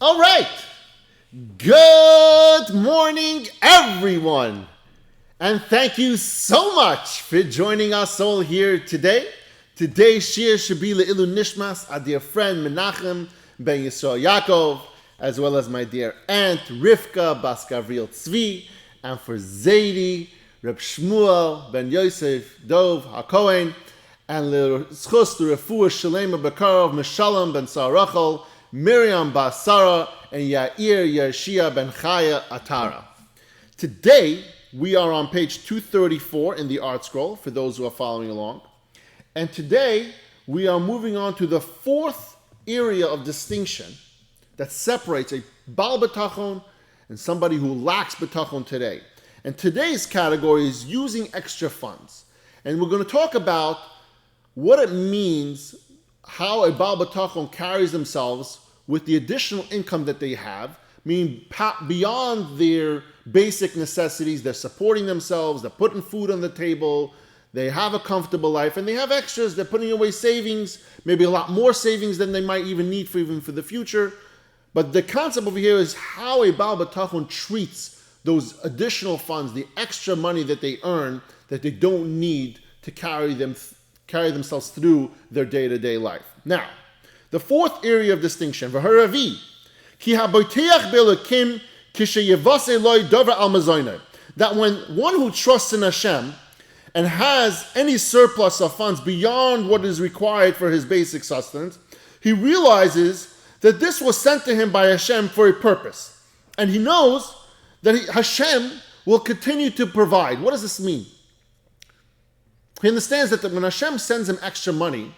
All right. Good morning, everyone. And thank you so much for joining us all here today. Today's shiur should be Le'ilu Nishmas, our dear friend Menachem ben Yisrael Yaakov, as well as my dear aunt Rivka Bas Gavriel Tzvi, and for Zaidi, Reb Shmuel ben Yosef Dov HaKohen, and L'Schus L'Refuah Shalema Bekarov Meshalom ben Sarachol, Miriam Bas Sarah, and Yair Yershia ben Chaya Atara. Today, we are on page 234 in the art scroll, for those who are following along. And today, we are moving on to the fourth area of distinction that separates a Baal Bitachon and somebody who lacks Bitachon today. And today's category is using extra funds. And we're going to talk about what it means, how a Baal Bitachon carries themselves with the additional income that they have, meaning beyond their basic necessities. They're supporting themselves, they're putting food on the table, they have a comfortable life, and they have extras. They're putting away savings, maybe a lot more savings than they might even need for the future. But the concept over here is how a Baal Bitachon treats those additional funds, the extra money that they earn, that they don't need to carry themselves through their day-to-day life. Now, the fourth area of distinction, v'haravi, ki haboteach be'elokim kisheyevase loy dover al mazoyneh, that when one who trusts in Hashem and has any surplus of funds beyond what is required for his basic sustenance, he realizes that this was sent to him by Hashem for a purpose. And he knows that Hashem will continue to provide. What does this mean? He understands that when Hashem sends him extra money,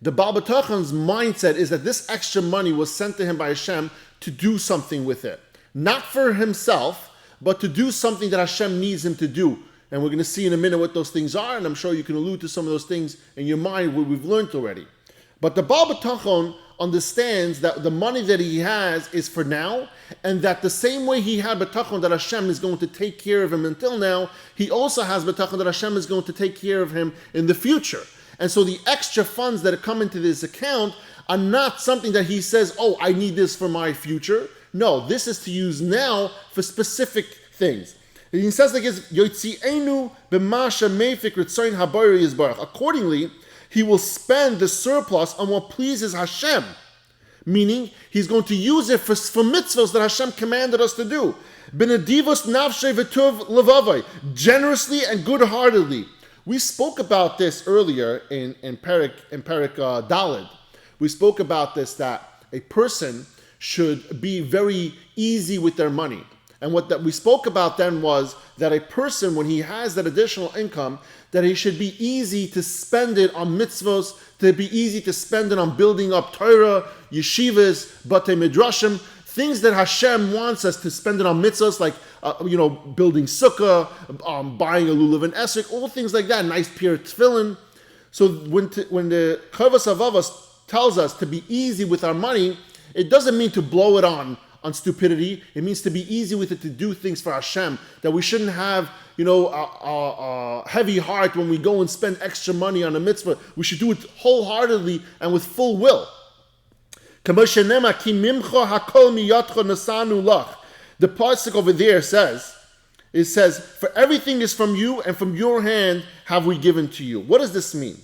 the Baal Bitachon's mindset is that this extra money was sent to him by Hashem to do something with it. Not for himself, but to do something that Hashem needs him to do. And we're going to see in a minute what those things are, and I'm sure you can allude to some of those things in your mind, what we've learned already. But the Baal Bitachon understands that the money that he has is for now, and that the same way he had Bitachon that Hashem is going to take care of him until now, he also has Bitachon that Hashem is going to take care of him in the future. And so the extra funds that come into this account are not something that he says, oh, I need this for my future. No, this is to use now for specific things. He says like this, accordingly, he will spend the surplus on what pleases Hashem. Meaning, he's going to use it for mitzvahs that Hashem commanded us to do. Generously and good-heartedly. We spoke about this earlier in Perek Daled. We spoke about this, that a person should be very easy with their money. And what that we spoke about then was that a person, when he has that additional income, that he should be easy to spend it on mitzvahs, to be easy to spend it on building up Torah, yeshivas, batei midrashim, things that Hashem wants us to spend it on mitzvahs, like building sukkah, buying a lulav and esrog, all things like that, nice pair of tefillin. So when the Rav Av tells us to be easy with our money, it doesn't mean to blow it on stupidity. It means to be easy with it, to do things for Hashem, that we shouldn't have a heavy heart when we go and spend extra money on a mitzvah. We should do it wholeheartedly and with full will. The pasuk over there says, for everything is from you, and from your hand have we given to you. What does this mean?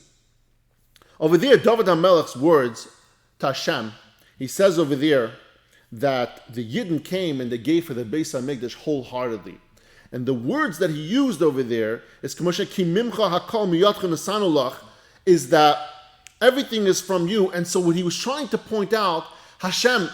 Over there, David HaMelech's words to Hashem, he says over there that the Yidden came and they gave for the Beis HaMikdash wholeheartedly. And the words that he used over there is is that everything is from you. And so what he was trying to point out, Hashem,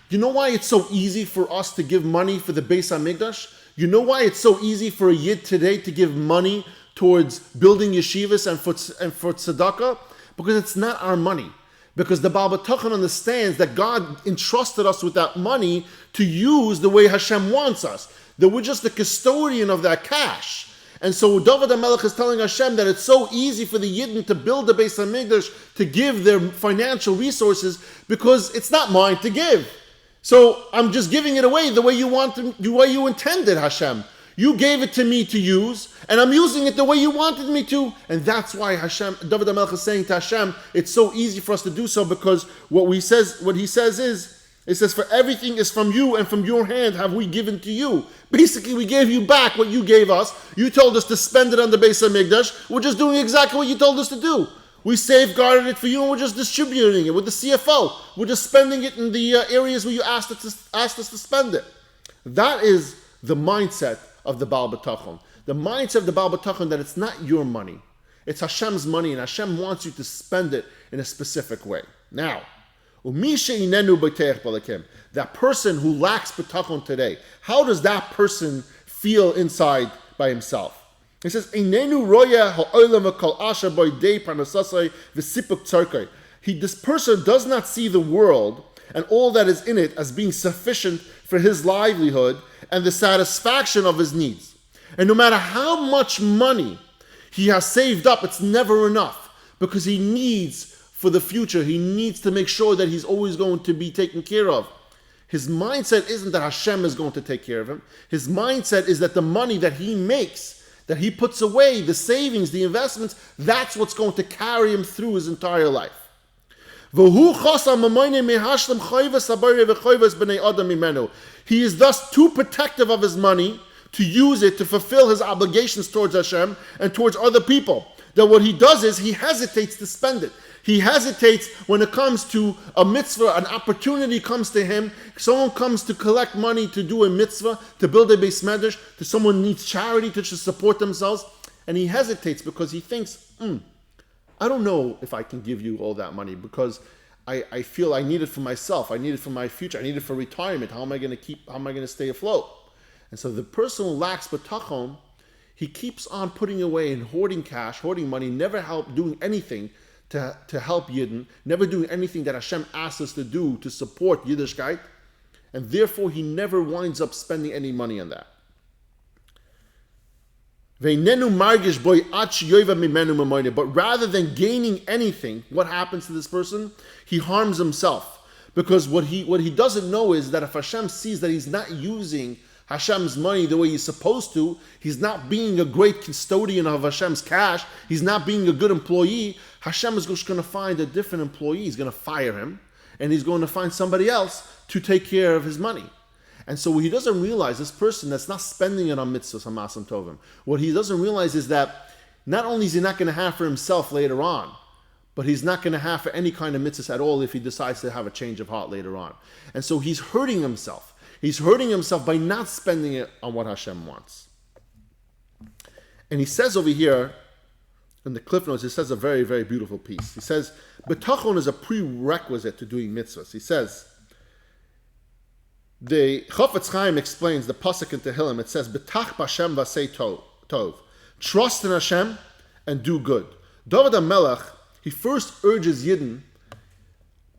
you know why it's so easy for us to give money for the Beis HaMikdash? You know why it's so easy for a Yid today to give money towards building yeshivas and for tzedakah? Because it's not our money. Because the Baal Bitachon understands that God entrusted us with that money to use the way Hashem wants us. That we're just the custodian of that cash. And so David HaMelech is telling Hashem that it's so easy for the Yidden to build the Beis HaMikdash, to give their financial resources, because it's not mine to give. So I'm just giving it away the way you want to, the way you intended, Hashem. You gave it to me to use, and I'm using it the way you wanted me to. And that's why David HaMelech is saying to Hashem, it's so easy for us to do so, because what he says is It says, for everything is from you, and from your hand have we given to you. Basically, we gave you back what you gave us. You told us to spend it on the Beis HaMikdash. We're just doing exactly what you told us to do. We safeguarded it for you, and we're just distributing it with the CFO. We're just spending it in the areas where you asked us to spend it. That is the mindset of the Baal Bitachon. The mindset of the Baal Bitachon that it's not your money. It's Hashem's money, and Hashem wants you to spend it in a specific way. Now, that person who lacks bitachon today, how does that person feel inside by himself? He says, this person does not see the world and all that is in it as being sufficient for his livelihood and the satisfaction of his needs. And no matter how much money he has saved up, it's never enough, because he needs, for the future, he needs to make sure that he's always going to be taken care of. His mindset isn't that Hashem is going to take care of him. His mindset is that the money that he makes, that he puts away, the savings, the investments, that's what's going to carry him through his entire life. He is thus too protective of his money to use it to fulfill his obligations towards Hashem and towards other people, that what he does is he hesitates to spend it. He hesitates when it comes to a mitzvah, an opportunity comes to him, someone comes to collect money to do a mitzvah, to build a beis medrash, to someone needs charity to support themselves, and he hesitates because he thinks, I don't know if I can give you all that money, because I feel I need it for myself, I need it for my future, I need it for retirement, how am I going to stay afloat? And so the person who lacks bitachon, he keeps on putting away and hoarding cash, hoarding money, never doing anything to help Yidden, never doing anything that Hashem asks us to do to support Yiddishkeit, and therefore he never winds up spending any money on that. But rather than gaining anything, what happens to this person? He harms himself. Because what he doesn't know is that if Hashem sees that he's not using Hashem's money the way he's supposed to, he's not being a great custodian of Hashem's cash, he's not being a good employee, Hashem is just going to find a different employee, he's going to fire him, and he's going to find somebody else to take care of his money. And so what he doesn't realize, this person that's not spending it on mitzvahs, on Masam Tovim, what he doesn't realize is that not only is he not going to have for himself later on, but he's not going to have for any kind of mitzvahs at all if he decides to have a change of heart later on. And so he's hurting himself. He's hurting himself by not spending it on what Hashem wants. And he says over here, in the Cliff Notes, he says a very, very beautiful piece. He says, Bitachon is a prerequisite to doing mitzvahs. He says, the Chofetz Chaim explains the pasuk in Tehillim. It says, Bitach b'Hashem v'asei tov. Trust in Hashem and do good. David HaMelech, he first urges Yidden,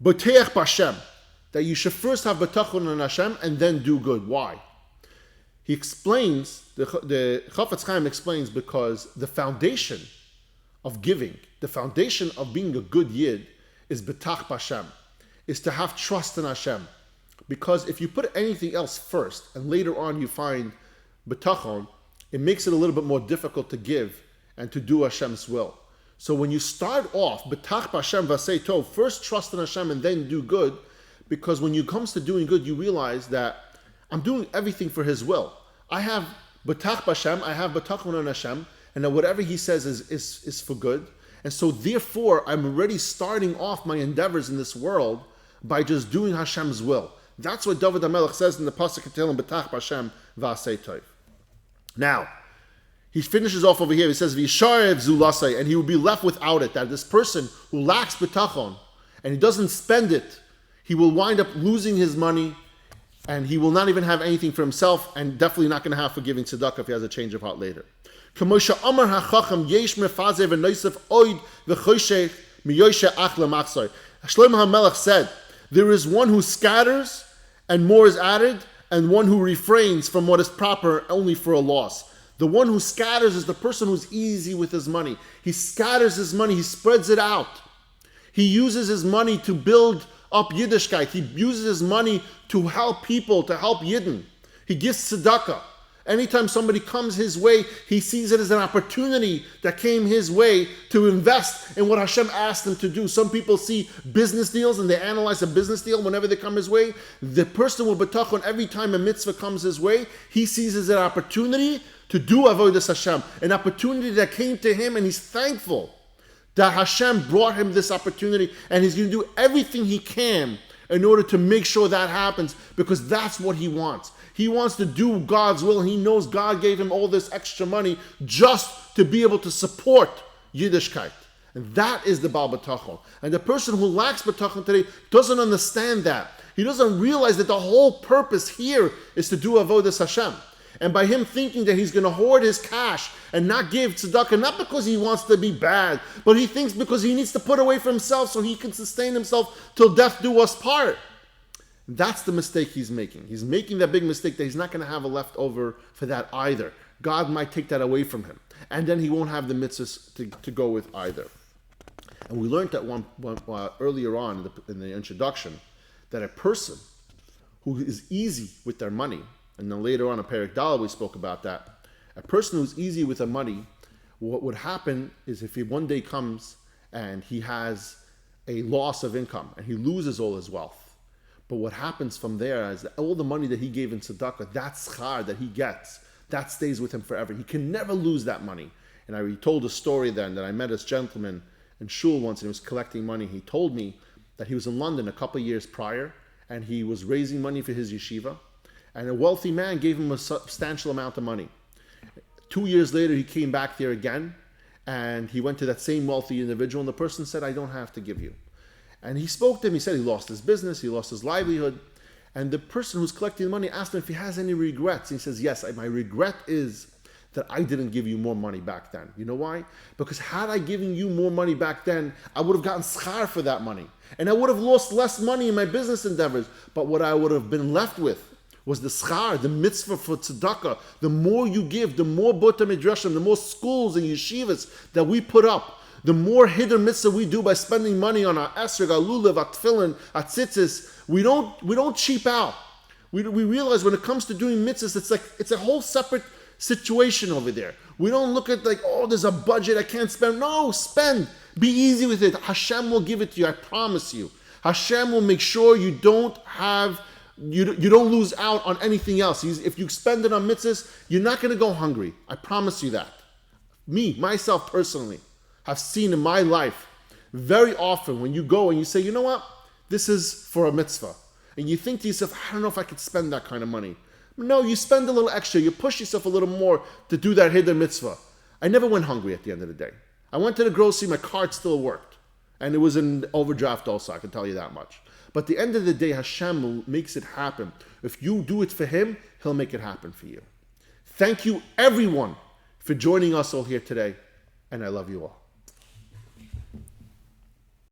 B'teach b'Hashem, that you should first have bitachon on Hashem and then do good. Why? He explains, the Chofetz Chaim explains, because the foundation of giving, the foundation of being a good Yid is bitach b'Hashem, is to have trust in Hashem. Because if you put anything else first and later on you find bitachon, it makes it a little bit more difficult to give and to do Hashem's will. So when you start off, bitach b'Hashem v'asei tov, first trust in Hashem and then do good, because when it comes to doing good, you realize that I'm doing everything for His will. I have Bitach b'Hashem, I have Bitachon on Hashem, and that whatever He says is for good. And so therefore, I'm already starting off my endeavors in this world by just doing Hashem's will. That's what David HaMelech says in the Pasuk in Tehillim, Bitach b'Hashem v'asei tov. Now, he finishes off over here, he says, V'yisharev zulasei, and he will be left without it, that this person who lacks Bitachon, and he doesn't spend it, he will wind up losing his money, and he will not even have anything for himself, and definitely not going to have for giving tzedakah if he has a change of heart later. Shlomo HaMelech said, there is one who scatters, and more is added, and one who refrains from what is proper only for a loss. The one who scatters is the person who's easy with his money. He scatters his money, he spreads it out. He uses his money to build up Yiddishkeit. He uses his money to help people, to help Yidden. He gives tzedakah. Anytime somebody comes his way, he sees it as an opportunity that came his way to invest in what Hashem asked him to do. Some people see business deals and they analyze a business deal whenever they come his way. The person with Bitachon, every time a mitzvah comes his way, he sees it as an opportunity to do avodas Hashem, an opportunity that came to him, and he's thankful that Hashem brought him this opportunity, and he's going to do everything he can in order to make sure that happens, because that's what he wants. He wants to do God's will, and he knows God gave him all this extra money just to be able to support Yiddishkeit. And that is the Baal Bitachon. And the person who lacks Bitachon today doesn't understand that. He doesn't realize that the whole purpose here is to do avodas Hashem. And by him thinking that he's going to hoard his cash and not give tzedakah, not because he wants to be bad, but he thinks because he needs to put away for himself so he can sustain himself till death do us part. That's the mistake he's making. He's making that big mistake that he's not going to have a leftover for that either. God might take that away from him. And then he won't have the mitzvahs to go with either. And we learned that earlier on in the introduction that a person who is easy with their money, and then later on in Perek Dal we spoke about that, a person who's easy with their money, what would happen is if he one day comes and he has a loss of income and he loses all his wealth, but what happens from there is that all the money that he gave in tzedakah, that schar that he gets, that stays with him forever. He can never lose that money. And I told a story then that I met this gentleman in shul once and he was collecting money. He told me that he was in London a couple of years prior and he was raising money for his yeshiva, and a wealthy man gave him a substantial amount of money. 2 years later, he came back there again and he went to that same wealthy individual, and the person said, I don't have to give you. And he spoke to him. He said he lost his business, he lost his livelihood. And the person who's collecting the money asked him if he has any regrets. And he says, yes, my regret is that I didn't give you more money back then. You know why? Because had I given you more money back then, I would have gotten schar for that money. And I would have lost less money in my business endeavors. But what I would have been left with was the schar, the mitzvah for tzedakah. The more you give, the more bota midrashim, the more schools and yeshivas that we put up, the more hidden mitzvah we do by spending money on our esrog, our lulav, our tefillin, our tzitzis. We don't cheap out. We realize when it comes to doing mitzvahs, it's a whole separate situation over there. We don't look at there's a budget I can't spend. No, spend. Be easy with it. Hashem will give it to you. I promise you. Hashem will make sure you don't lose out on anything else. If you spend it on mitzvahs, you're not going to go hungry. I promise you that. Myself personally, have seen in my life very often when you go and you say, you know what, this is for a mitzvah. And you think to yourself, I don't know if I could spend that kind of money. No, you spend a little extra. You push yourself a little more to do that hidden mitzvah. I never went hungry at the end of the day. I went to the grocery, my card still worked. And it was in overdraft also, I can tell you that much. But at the end of the day, Hashem makes it happen. If you do it for him, he'll make it happen for you. Thank you, everyone, for joining us all here today. And I love you all.